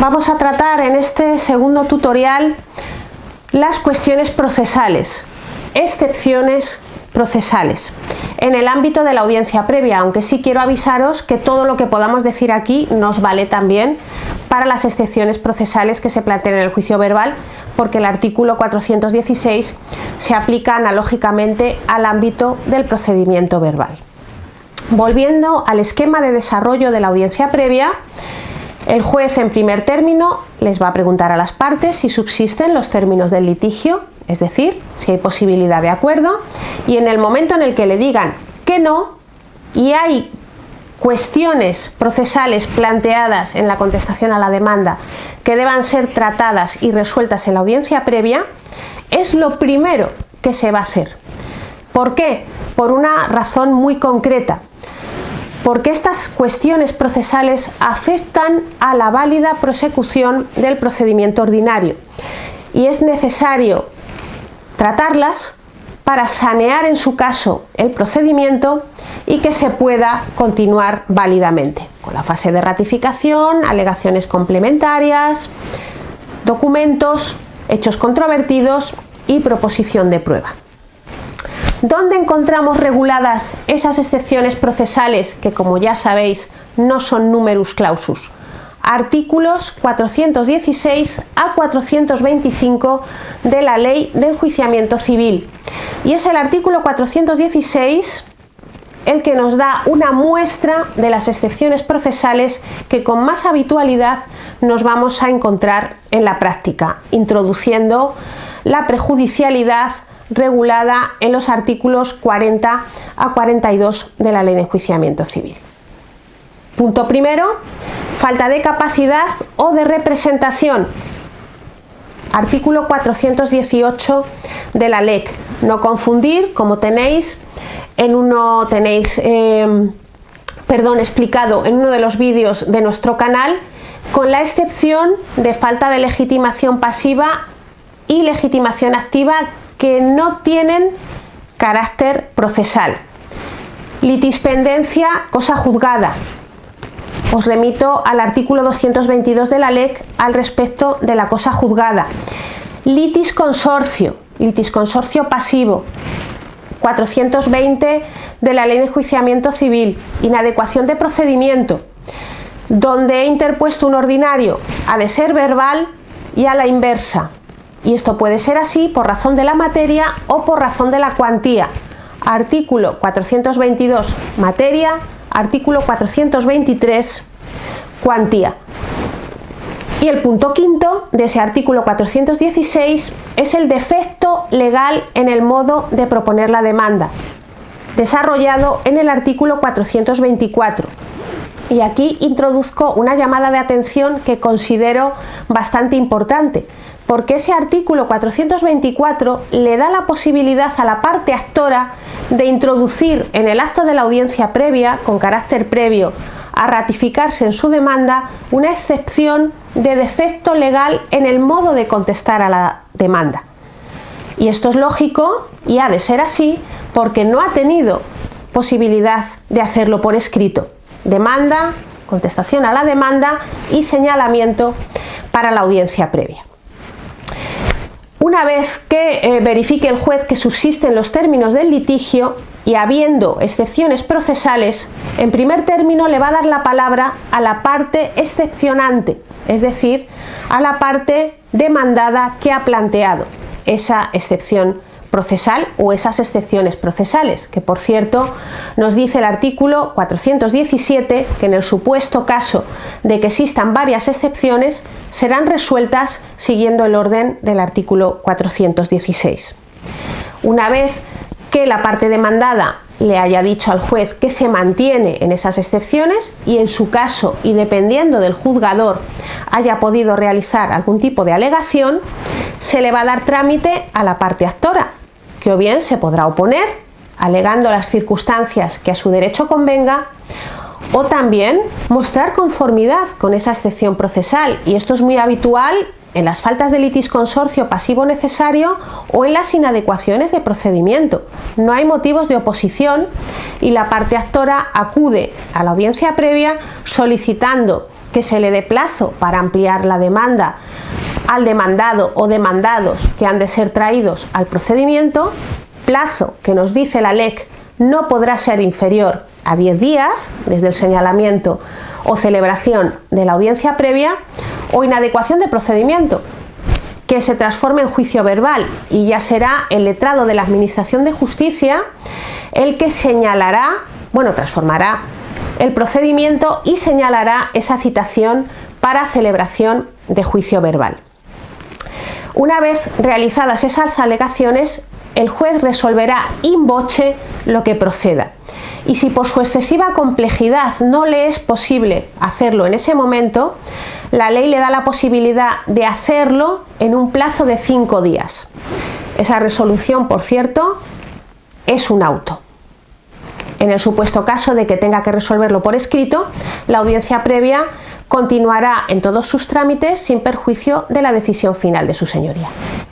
Vamos a tratar en este segundo tutorial las cuestiones procesales, excepciones procesales, en el ámbito de la audiencia previa, aunque sí quiero avisaros que todo lo que podamos decir aquí nos vale también para las excepciones procesales que se plantean en el juicio verbal, porque el artículo 416 se aplica analógicamente al ámbito del procedimiento verbal. Volviendo al esquema de desarrollo de la audiencia previa, el juez en primer término les va a preguntar a las partes si subsisten los términos del litigio, es decir, si hay posibilidad de acuerdo, y en el momento en el que le digan que no y hay cuestiones procesales planteadas en la contestación a la demanda que deban ser tratadas y resueltas en la audiencia previa, es lo primero que se va a hacer. ¿Por qué? Por una razón muy concreta. Porque estas cuestiones procesales afectan a la válida prosecución del procedimiento ordinario y es necesario tratarlas para sanear en su caso el procedimiento y que se pueda continuar válidamente con la fase de ratificación, alegaciones complementarias, documentos, hechos controvertidos y proposición de prueba. ¿Dónde encontramos reguladas esas excepciones procesales que, como ya sabéis, no son numerus clausus? Artículos 416 a 425 de la Ley de Enjuiciamiento Civil. Y es el artículo 416 el que nos da una muestra de las excepciones procesales que con más habitualidad nos vamos a encontrar en la práctica, introduciendo la prejudicialidad regulada en los artículos 40 a 42 de la Ley de Enjuiciamiento Civil. Punto primero, falta de capacidad o de representación. Artículo 418 de la LEC. No confundir, como tenéis explicado en uno de los vídeos de nuestro canal, con la excepción de falta de legitimación pasiva y legitimación activa que no tienen carácter procesal. Litispendencia, cosa juzgada. Os remito al artículo 222 de la LEC al respecto de la cosa juzgada. Litisconsorcio pasivo. 420 de la Ley de Enjuiciamiento Civil. Inadecuación de procedimiento, donde he interpuesto un ordinario, ha de ser verbal y a la inversa. Y esto puede ser así por razón de la materia o por razón de la cuantía. Artículo 422, materia. Artículo 423, cuantía. Y el punto quinto de ese artículo 416 es el defecto legal en el modo de proponer la demanda, desarrollado en el artículo 424. Y aquí introduzco una llamada de atención que considero bastante importante, porque ese artículo 424 le da la posibilidad a la parte actora de introducir en el acto de la audiencia previa, con carácter previo a ratificarse en su demanda, una excepción de defecto legal en el modo de contestar a la demanda. Y esto es lógico y ha de ser así porque no ha tenido posibilidad de hacerlo por escrito. Demanda, contestación a la demanda y señalamiento para la audiencia previa. Una vez que verifique el juez que subsisten los términos del litigio y habiendo excepciones procesales, en primer término le va a dar la palabra a la parte excepcionante, es decir, a la parte demandada que ha planteado esa excepción procesal o esas excepciones procesales, que por cierto nos dice el artículo 417 que en el supuesto caso de que existan varias excepciones serán resueltas siguiendo el orden del artículo 416. Una vez que la parte demandada le haya dicho al juez que se mantiene en esas excepciones y en su caso y dependiendo del juzgador haya podido realizar algún tipo de alegación, se le va a dar trámite a la parte actora, que o bien se podrá oponer, alegando las circunstancias que a su derecho convenga, o también mostrar conformidad con esa excepción procesal, y esto es muy habitual en las faltas de litisconsorcio pasivo necesario o en las inadecuaciones de procedimiento. No hay motivos de oposición y la parte actora acude a la audiencia previa solicitando que se le dé plazo para ampliar la demanda al demandado o demandados que han de ser traídos al procedimiento, plazo que nos dice la LEC no podrá ser inferior a 10 días desde el señalamiento o celebración de la audiencia previa, o inadecuación de procedimiento que se transforme en juicio verbal, y ya será el letrado de la Administración de Justicia el que transformará el procedimiento y señalará esa citación para celebración de juicio verbal. Una vez realizadas esas alegaciones, el juez resolverá in voce lo que proceda. Y si por su excesiva complejidad no le es posible hacerlo en ese momento, la ley le da la posibilidad de hacerlo en un plazo de 5 días. Esa resolución, por cierto, es un auto. En el supuesto caso de que tenga que resolverlo por escrito, la audiencia previa continuará en todos sus trámites sin perjuicio de la decisión final de su señoría.